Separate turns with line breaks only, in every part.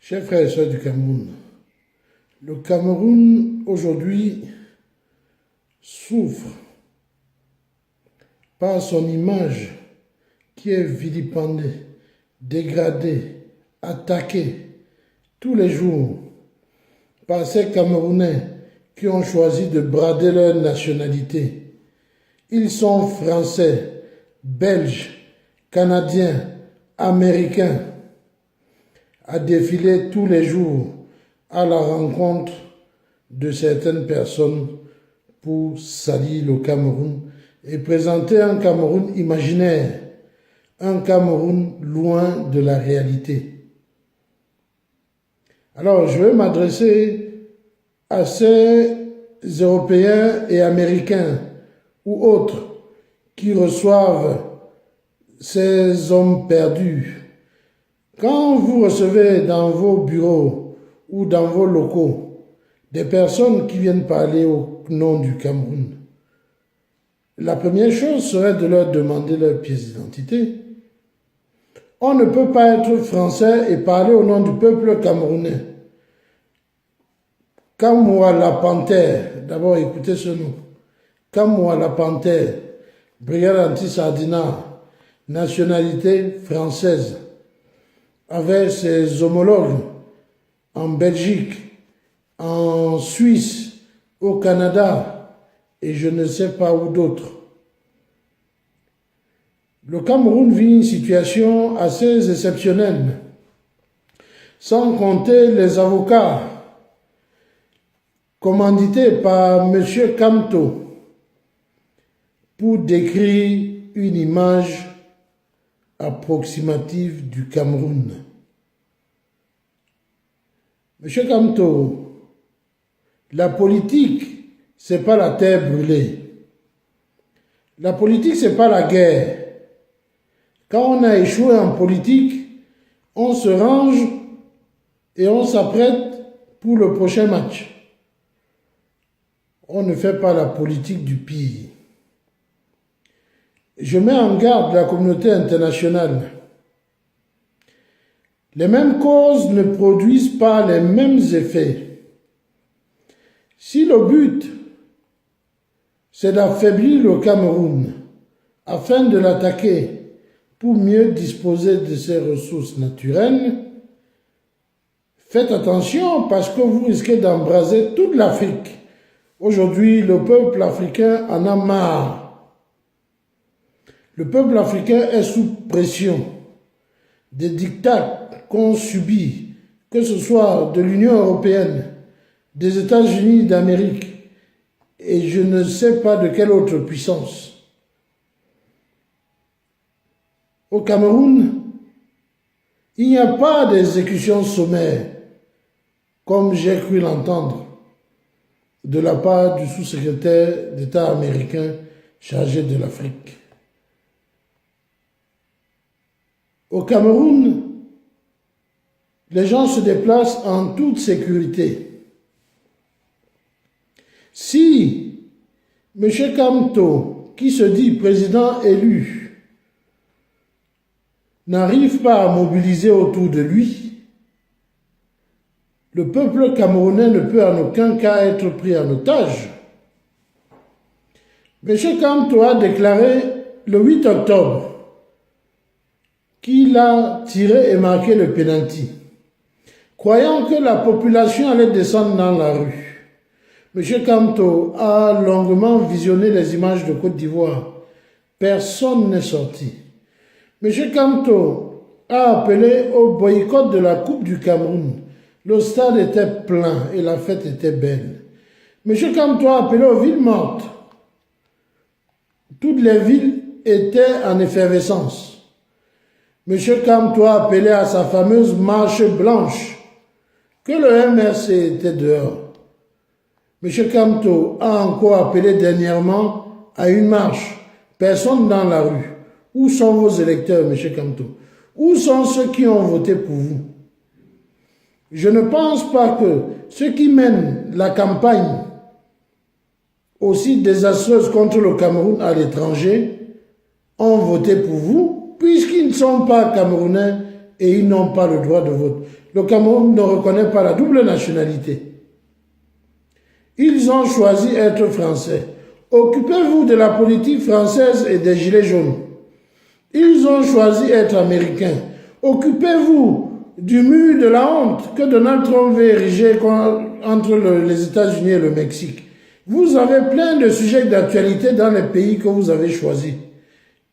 Chers frères et sœurs du Cameroun, le Cameroun aujourd'hui souffre par son image qui est vilipendée, dégradée, attaquée tous les jours par ces Camerounais qui ont choisi de brader leur nationalité. Ils sont français, belges, canadiens, américains, à défiler tous les jours à la rencontre de certaines personnes pour salir le Cameroun et présenter un Cameroun imaginaire, un Cameroun loin de la réalité. Alors, je vais m'adresser à ces Européens et Américains ou autres qui reçoivent ces hommes perdus. Quand vous recevez dans vos bureaux ou dans vos locaux des personnes qui viennent parler au nom du Cameroun, la première chose serait de leur demander leur pièce d'identité. On ne peut pas être français et parler au nom du peuple camerounais. Kamwa la Panthère, d'abord écoutez ce nom. Kamwa la Panthère, brigade anti-Sardina, nationalité française, avec ses homologues en Belgique, en Suisse, au Canada et je ne sais pas où d'autres. Le Cameroun vit une situation assez exceptionnelle, sans compter les avocats commandités par M. Kamto pour décrire une image approximative du Cameroun. Monsieur Kamto, la politique, ce n'est pas la terre brûlée. La politique, ce n'est pas la guerre. Quand on a échoué en politique, on se range et on s'apprête pour le prochain match. On ne fait pas la politique du pire. Je mets en garde la communauté internationale. Les mêmes causes ne produisent pas les mêmes effets. Si le but, c'est d'affaiblir le Cameroun afin de l'attaquer pour mieux disposer de ses ressources naturelles, faites attention parce que vous risquez d'embraser toute l'Afrique. Aujourd'hui, le peuple africain en a marre. Le peuple africain est sous pression des dictats qu'on subit, que ce soit de l'Union européenne, des États-Unis d'Amérique et je ne sais pas de quelle autre puissance. Au Cameroun, il n'y a pas d'exécution sommaire, comme j'ai cru l'entendre, de la part du sous-secrétaire d'État américain chargé de l'Afrique. Au Cameroun, les gens se déplacent en toute sécurité. Si M. Kamto, qui se dit président élu, n'arrive pas à mobiliser autour de lui, le peuple camerounais ne peut en aucun cas être pris en otage. M. Kamto a déclaré le 8 octobre qu'il a tiré et marqué le pénalty, croyant que la population allait descendre dans la rue. M. Kamto a longuement visionné les images de Côte d'Ivoire. Personne n'est sorti. M. Kamto a appelé au boycott de la Coupe du Cameroun. Le stade était plein et la fête était belle. M. Kamto a appelé aux villes mortes. Toutes les villes étaient en effervescence. M. Kamto a appelé à sa fameuse marche blanche, que le MRC était dehors. M. Kamto a encore appelé dernièrement à une marche. Personne dans la rue. Où sont vos électeurs, M. Kamto? Où sont ceux qui ont voté pour vous? Je ne pense pas que ceux qui mènent la campagne aussi désastreuse contre le Cameroun à l'étranger ont voté pour vous, puisqu'ils ne sont pas Camerounais et ils n'ont pas le droit de vote. Le Cameroun ne reconnaît pas la double nationalité. Ils ont choisi d'être français. Occupez-vous de la politique française et des gilets jaunes. Ils ont choisi d'être américains. Occupez-vous du mur de la honte que Donald Trump veut ériger entre les États-Unis et le Mexique. Vous avez plein de sujets d'actualité dans les pays que vous avez choisis.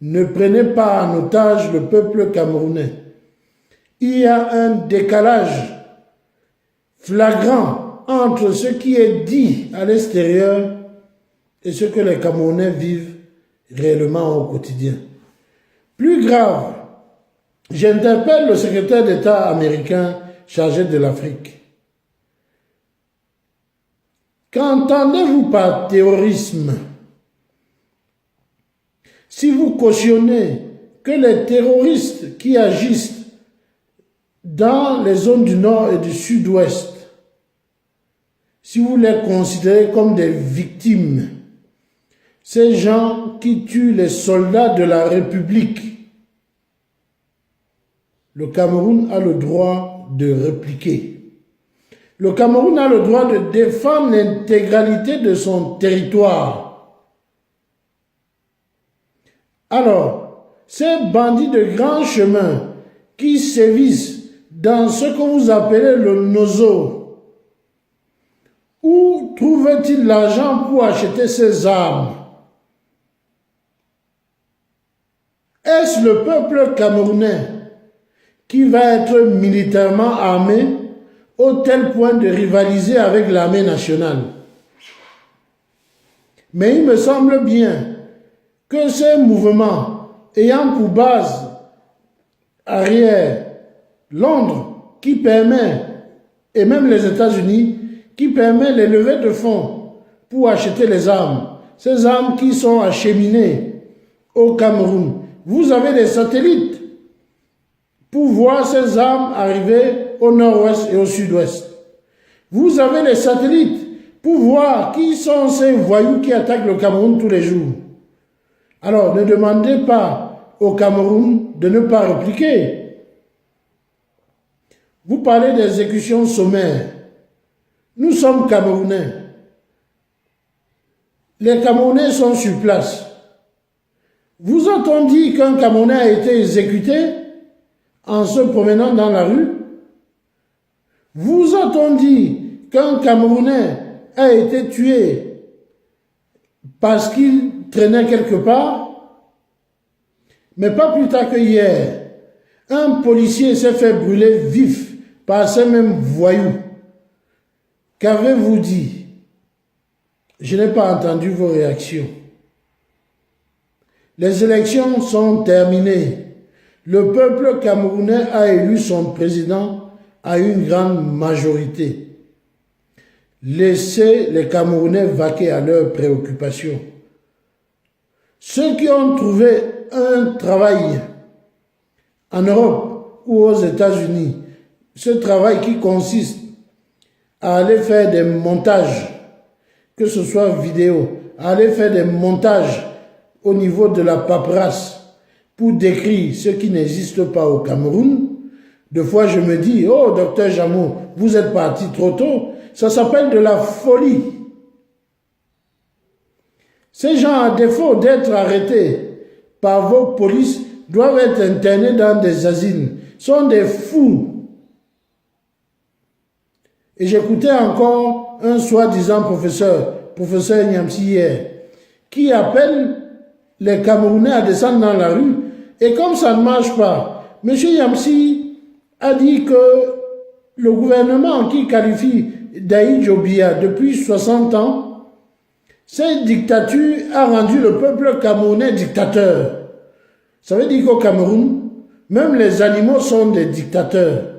Ne prenez pas en otage le peuple camerounais. Il y a un décalage flagrant entre ce qui est dit à l'extérieur et ce que les Camerounais vivent réellement au quotidien. Plus grave, j'interpelle le secrétaire d'État américain chargé de l'Afrique. Qu'entendez-vous par terrorisme? Si vous cautionnez que les terroristes qui agissent dans les zones du nord et du sud-ouest, si vous les considérez comme des victimes, ces gens qui tuent les soldats de la République, le Cameroun a le droit de répliquer. Le Cameroun a le droit de défendre l'intégralité de son territoire. Alors, ces bandits de grand chemin qui sévissent dans ce que vous appelez le nozo, où trouvent-ils l'argent pour acheter ces armes? Est-ce le peuple camerounais qui va être militairement armé au tel point de rivaliser avec l'armée nationale? Mais il me semble bien que ces mouvements ayant pour base arrière Londres, qui permet, et même les États-Unis, qui permet les levées de fonds pour acheter les armes, ces armes qui sont acheminées au Cameroun. Vous avez des satellites pour voir ces armes arriver au nord-ouest et au sud-ouest. Vous avez les satellites pour voir qui sont ces voyous qui attaquent le Cameroun tous les jours. Alors, ne demandez pas au Cameroun de ne pas répliquer. Vous parlez d'exécution sommaire. Nous sommes Camerounais. Les Camerounais sont sur place. Vous a-t-on dit qu'un Camerounais a été exécuté en se promenant dans la rue? Vous a-t-on dit qu'un Camerounais a été tué parce qu'il traînait quelque part? Mais pas plus tard que hier, un policier s'est fait brûler vif par ces mêmes voyous. Qu'avez-vous dit? Je n'ai pas entendu vos réactions. Les élections sont terminées. Le peuple camerounais a élu son président à une grande majorité. Laissez les Camerounais vaquer à leurs préoccupations. Ceux qui ont trouvé un travail en Europe ou aux États-Unis, ce travail qui consiste à aller faire des montages, que ce soit vidéo, à aller faire des montages au niveau de la paperasse pour décrire ce qui n'existe pas au Cameroun. Des fois, je me dis, oh, docteur Jamou, vous êtes parti trop tôt. Ça s'appelle de la folie. Ces gens, à défaut d'être arrêtés par vos polices, doivent être internés dans des asiles. Sont des fous. Et j'écoutais encore un soi-disant professeur Niamsi hier, qui appelle les Camerounais à descendre dans la rue. Et comme ça ne marche pas, M. Niamsi a dit que le gouvernement qui qualifie d'Aïdjo Biya depuis 60 ans, cette dictature a rendu le peuple camerounais dictateur. Ça veut dire qu'au Cameroun, même les animaux sont des dictateurs.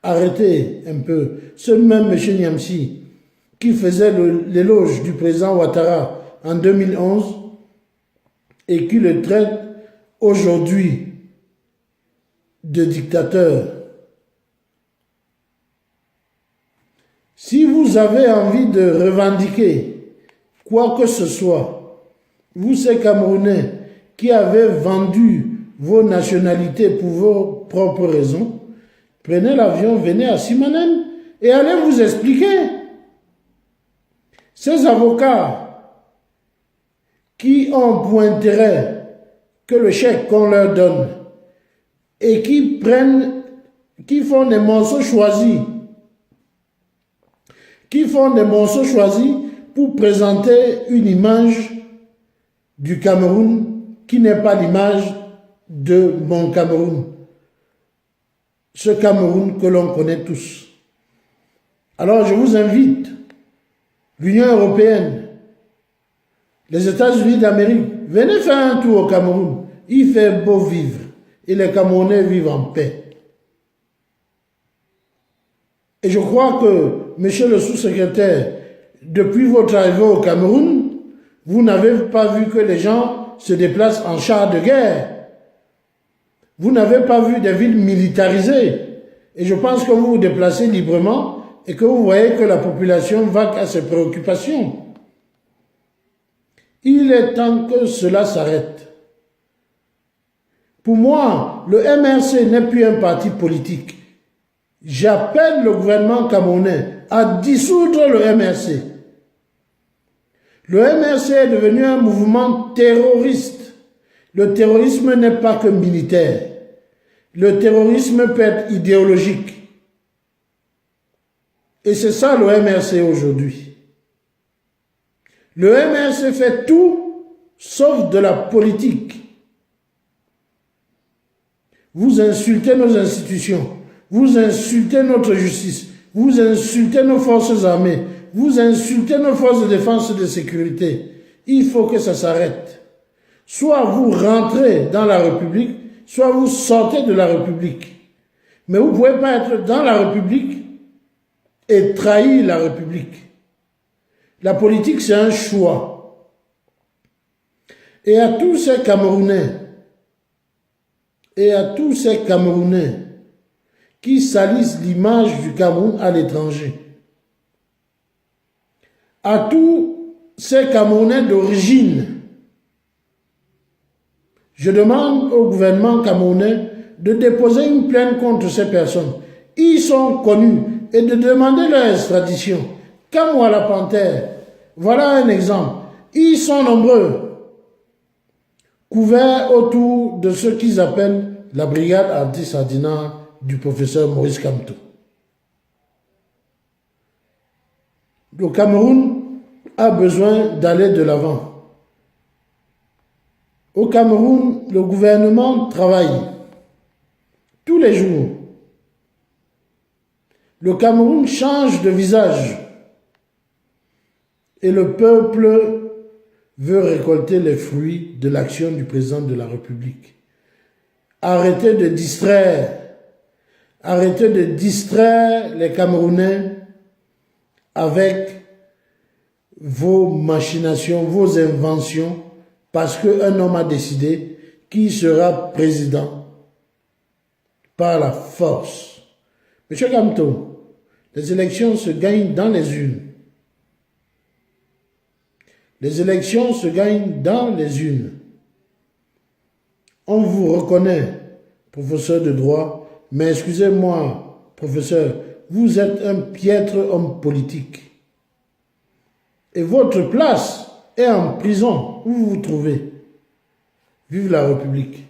Arrêtez un peu. Ce même M. Niamsi qui faisait l'éloge du président Ouattara en 2011 et qui le traite aujourd'hui de dictateur. Si vous avez envie de revendiquer quoi que ce soit, vous ces Camerounais qui avez vendu vos nationalités pour vos propres raisons, prenez l'avion, venez à Simanen et allez vous expliquer. Ces avocats qui ont pour intérêt que le chèque qu'on leur donne et qui font des morceaux choisis, pour présenter une image du Cameroun qui n'est pas l'image de mon Cameroun. Ce Cameroun que l'on connaît tous. Alors je vous invite, l'Union européenne, les États-Unis d'Amérique, venez faire un tour au Cameroun. Il fait beau vivre et les Camerounais vivent en paix. Et je crois que, monsieur le sous-secrétaire, depuis votre arrivée au Cameroun, vous n'avez pas vu que les gens se déplacent en chars de guerre. Vous n'avez pas vu des villes militarisées. Et je pense que vous vous déplacez librement et que vous voyez que la population va à ses préoccupations. Il est temps que cela s'arrête. Pour moi, le MRC n'est plus un parti politique. J'appelle le gouvernement camerounais à dissoudre le MRC. Le MRC est devenu un mouvement terroriste. Le terrorisme n'est pas que militaire. Le terrorisme peut être idéologique. Et c'est ça le MRC aujourd'hui. Le MRC fait tout sauf de la politique. Vous insultez nos institutions. Vous insultez notre justice, vous insultez nos forces armées, vous insultez nos forces de défense et de sécurité. Il faut que ça s'arrête. Soit vous rentrez dans la République, soit vous sortez de la République. Mais vous ne pouvez pas être dans la République et trahir la République. La politique, c'est un choix. Et à tous ces Camerounais, qui salissent l'image du Cameroun à l'étranger. À tous ces Camerounais d'origine, je demande au gouvernement camerounais de déposer une plainte contre ces personnes. Ils sont connus et de demander leur extradition. Kamwala Panthère, voilà un exemple. Ils sont nombreux, couverts autour de ce qu'ils appellent la brigade anti-sardinat du professeur Maurice Kamto. Le Cameroun a besoin d'aller de l'avant. Au Cameroun, le gouvernement travaille tous les jours. Le Cameroun change de visage et le peuple veut récolter les fruits de l'action du président de la République. Arrêtez de distraire les Camerounais avec vos machinations, vos inventions, parce qu'un homme a décidé qui sera président par la force. Monsieur Kamto, les élections se gagnent dans les urnes. Les élections se gagnent dans les urnes. On vous reconnaît, professeur de droit, mais excusez-moi, professeur, vous êtes un piètre homme politique. Et votre place est en prison où vous vous trouvez. Vive la République.